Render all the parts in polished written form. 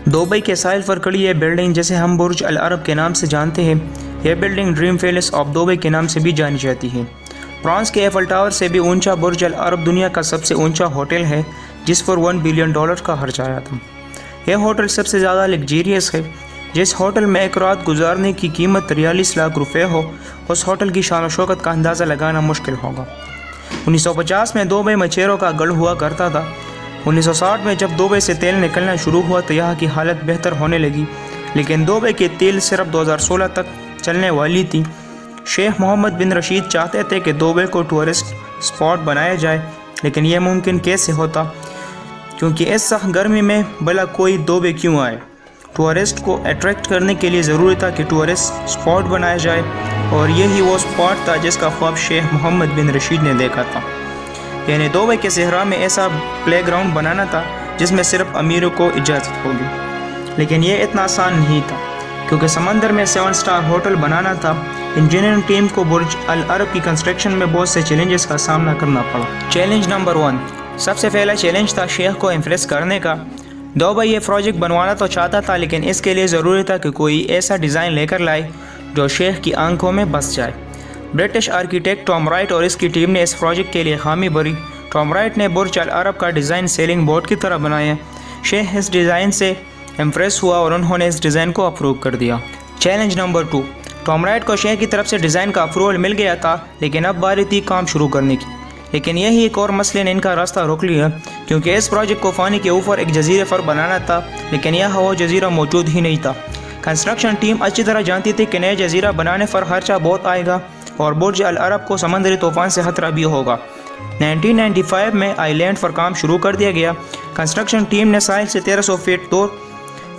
Dubai के साहिल पर खड़ी ये बिल्डिंग, जिसे हम बुर्ज अल अरब के नाम से जानते हैं, यह building dream palace of Dubai के नाम से भी जानी जाती है। फ्रांस के एफल टावर से भी ऊंचा बुर्ज अल अरब दुनिया का सबसे ऊंचा होटल है, जिस पर $1 बिलियन का खर्च आया था। यह होटल सबसे ज़्यादा लग्जरियस है। जिस होटल में एक रात गुजारने की कीमत 43 लाख रुपये हो, उस होटल की शान व शौकत का अंदाज़ा लगाना मुश्किल होगा। 1950 में दुबई मछेरों का गढ़ हुआ करता था। 1960 में जब दुबई से तेल निकलना शुरू हुआ तो यहाँ की हालत बेहतर होने लगी, लेकिन दुबई की तेल सिर्फ 2016 तक चलने वाली थी। शेख मोहम्मद बिन रशीद चाहते थे कि दुबई को टूरिस्ट स्पॉट बनाया जाए, लेकिन यह मुमकिन कैसे होता, क्योंकि इस सख्त गर्मी में भला कोई दुबई क्यों आए। टूरिस्ट को अट्रैक्ट करने के लिए ज़रूरी था कि टूरिस्ट स्पॉट बनाया जाए, और यही वो स्पॉट था जिसका ख्वाब शेख मोहम्मद बिन रशीद ने देखा था। यानी दुबई के सहरा में ऐसा प्लेग्राउंड बनाना था जिसमें सिर्फ अमीरों को इजाज़त होगी। लेकिन यह इतना आसान नहीं था, क्योंकि समंदर में 7 स्टार होटल बनाना था। इंजीनियरिंग टीम को बुर्ज अल अरब की कंस्ट्रक्शन में बहुत से चैलेंजेस का सामना करना पड़ा। चैलेंज नंबर 1, सबसे पहला चैलेंज था शेख को इम्प्रेस करने का। दुबई ये प्रोजेक्ट बनवाना तो चाहता था, लेकिन इसके लिए ज़रूरी था कि कोई ऐसा डिज़ाइन लेकर लाए जो शेख की आंखों में बस जाए। ब्रिटिश आर्किटेक्ट टॉम राइट और इसकी टीम ने इस प्रोजेक्ट के लिए खामी भरी। टॉम राइट ने बुर्ज अल अरब का डिज़ाइन सेलिंग बोर्ड की तरह बनाया। शेख इस डिज़ाइन से इम्प्रेस हुआ और उन्होंने इस डिज़ाइन को अप्रूव कर दिया। चैलेंज नंबर 2, टॉम राइट को शेख की तरफ से डिज़ाइन का अप्रूवल मिल गया था, लेकिन अब बारी थी काम शुरू करने की। लेकिन यही एक और मसले ने इनका रास्ता रोक लिया, क्योंकि इस प्रोजेक्ट को पानी के ऊपर एक जजीरे पर बनाना था, लेकिन यह वो जजीरा मौजूद ही नहीं था। कंस्ट्रक्शन टीम अच्छी तरह जानती थी कि नया जजीरा बनाने पर खर्चा बहुत आएगा और बुर्ज अल अरब को समंदरी तूफान से खतरा भी होगा। 1995 में आइलैंड पर काम शुरू कर दिया गया। कंस्ट्रक्शन टीम ने साहिल से 1300 फीट दूर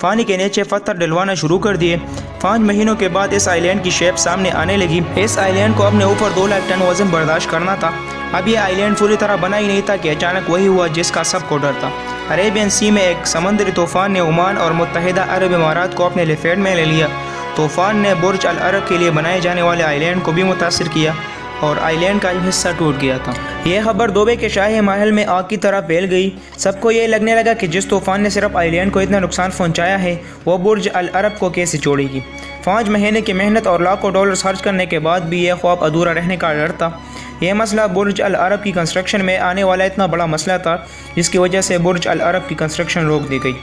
पानी के नीचे पत्थर डलवाना शुरू कर दिए। 5 महीनों के बाद इस आइलैंड की शेप सामने आने लगी। इस आइलैंड को अपने ऊपर 2 लाख टन वजन बर्दाश्त करना था। अब यह आइलैंड पूरी तरह बना ही नहीं था कि अचानक वही हुआ जिसका सबको डर था। अरेबियन सी में एक समुद्री तूफान ने ओमान और मुत्तहिदा अरब इमारात को अपने लपेट में ले लिया। तूफान ने बुर्ज अल अरब के लिए बनाए जाने वाले आइलैंड को भी मुतासिर किया और आइलैंड का हिस्सा टूट गया था। यह खबर दुबई के शाही महल में आग की तरह फैल गई। सबको ये लगने लगा कि जिस तूफान ने सिर्फ आइलैंड को इतना नुकसान पहुंचाया है, वो बुर्ज अल अरब को कैसे छोड़ेगी। 5 महीने की मेहनत और लाखों डॉलर खर्च करने के बाद भी यह ख्वाब अधूरा रहने का डर था। यह मसला बुर्ज अल अरब की कंस्ट्रक्शन में आने वाला इतना बड़ा मसला था, जिसकी वजह से बुर्ज अल अरब की कंस्ट्रक्शन रोक दी गई।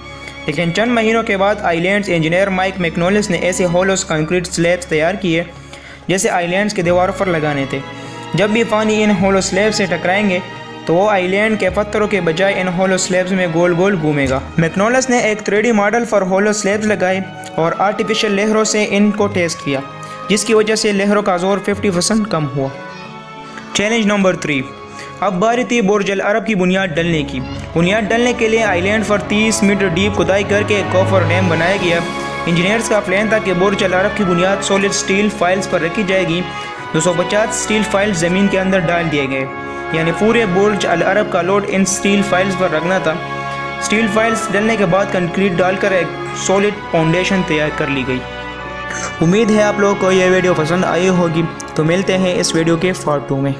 लेकिन चंद महीनों के बाद आइलैंड्स इंजीनियर माइक मैकनोलिस ने ऐसे होलोस कंक्रीट स्लैब्स तैयार किए जैसे आइलैंड्स के दीवारों पर लगाने थे। जब भी पानी इन होलो स्लैब से टकराएंगे तो वो आइलैंड के पत्थरों के बजाय इन होलो स्लैब्स में गोल गोल घूमेगा। मैकनोलिस ने एक 3D मॉडल पर होलो स्लैब्स लगाए और आर्टिफिशियल लहरों से इनको टेस्ट किया, जिसकी वजह से लहरों का जोर 50% कम हुआ। चैलेंज नंबर 3, अब बारी थी बुर्ज अल अरब की बुनियाद डलने की। बुनियाद डलने के लिए आइलैंड पर 30 मीटर डीप खुदाई करके एक कोफर डैम बनाया गया। इंजीनियर्स का प्लान था कि बुर्ज अल अरब की बुनियाद सॉलिड स्टील फाइल्स पर रखी जाएगी। 250 स्टील फाइल्स ज़मीन के अंदर डाल दिए गए, यानी पूरे बुर्ज अल अरब का लोड इन स्टील फाइल्स पर रखना था। स्टील फाइल्स डलने के बाद कंक्रीट डालकर एक सॉलिड फाउंडेशन तैयार कर ली गई। उम्मीद है आप लोगों को यह वीडियो पसंद आई होगी। तो मिलते हैं इस वीडियो के पार्ट 2 में।